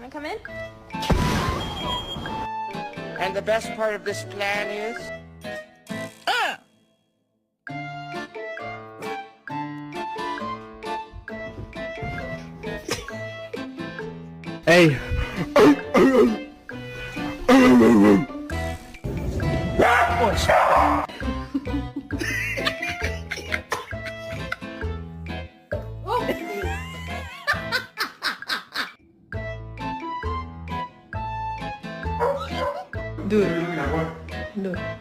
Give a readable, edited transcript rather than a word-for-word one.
Wanna come in? And the best part of this plan is... Hey. Dur. Dur.